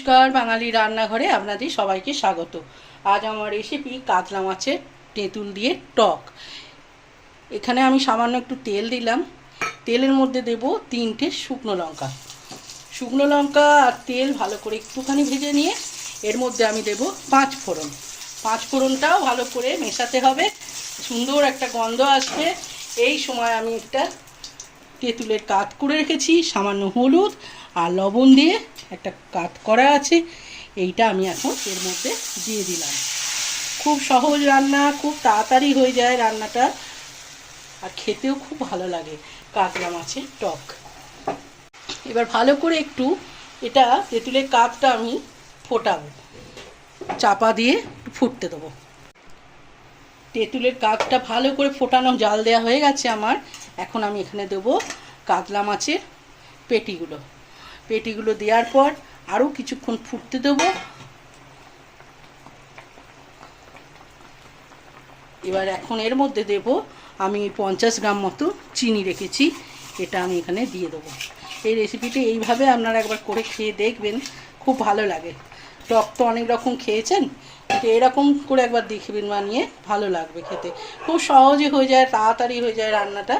নমস্কার, বাঙালি রান্নাঘরে আপনাদের সবাইকে স্বাগত। আজ আমার রেসিপি কাতলা মাছের তেঁতুল দিয়ে টক। এখানে আমি সামান্য একটু তেল দিলাম। তেলের মধ্যে দেব 3টে শুকনো লঙ্কা। শুকনো লঙ্কা আর তেল ভালো করে একটুখানি ভেজে নিয়ে এর মধ্যে আমি দেব 5 ফোড়ন। 5 ফোড়নটাও ভালো করে মেশাতে হবে, সুন্দর একটা গন্ধ আসবে। এই সময় আমি একটা তেঁতুলের কাত করে রেখেছি, সামান্য হলুদ আর লবণ দিয়ে একটা কাত করা আছে, এইটা আমি এখন এর মধ্যে দিয়ে দিলাম। খুব সহজ রান্না, খুব তাড়াতাড়ি হয়ে যায় রান্নাটা, আর খেতেও খুব ভালো লাগে কাতলা মাছের টক। এবার ভালো করে একটু এটা তেঁতুলের কাতটা আমি ফোটাবো, চাপা দিয়ে একটু ফুটতে দেবো। তেঁতুলের কাতটা ভালো করে ফোটানো জাল দেওয়া হয়ে গেছে আমার। এখন আমি এখানে দেবো কাতলা মাছের পেটিগুলো দেওয়ার পর আরও কিছুক্ষণ ফুটতে দেবো। এবার এখন এর মধ্যে দেব আমি 50 গ্রাম মতো চিনি রেখেছি, এটা আমি এখানে দিয়ে দেবো। এই রেসিপিটা এইভাবে আপনারা একবার করে খেয়ে দেখবেন, খুব ভালো লাগে। টক তো অনেক রকম খেয়েছেন, কিন্তু এরকম করে একবার দেখবেন, বানিয়ে ভালো লাগবে খেতে। খুব সহজে হয়ে যায়, তাড়াতাড়ি হয়ে যায় রান্নাটা।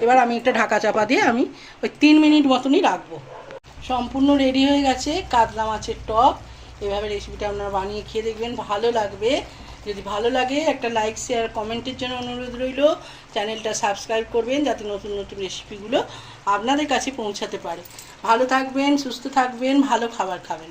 এবার আমি একটা ঢাকা চাপা দিয়ে আমি ওই 3 মিনিট মতনই রাখবো। সম্পূর্ণ রেডি হয়ে গেছে কাতলা মাছের টক। এভাবে রেসিপিটা আপনারা বানিয়ে খেয়ে দেখবেন, ভালো লাগবে। যদি ভালো লাগে একটা লাইক, শেয়ার, কমেন্টের জন্য অনুরোধ রইল। চ্যানেলটা সাবস্ক্রাইব করবেন যাতে নতুন নতুন রেসিপিগুলো আপনাদের কাছে পৌঁছাতে পারে। ভালো থাকবেন, সুস্থ থাকবেন, ভালো খাবার খাবেন।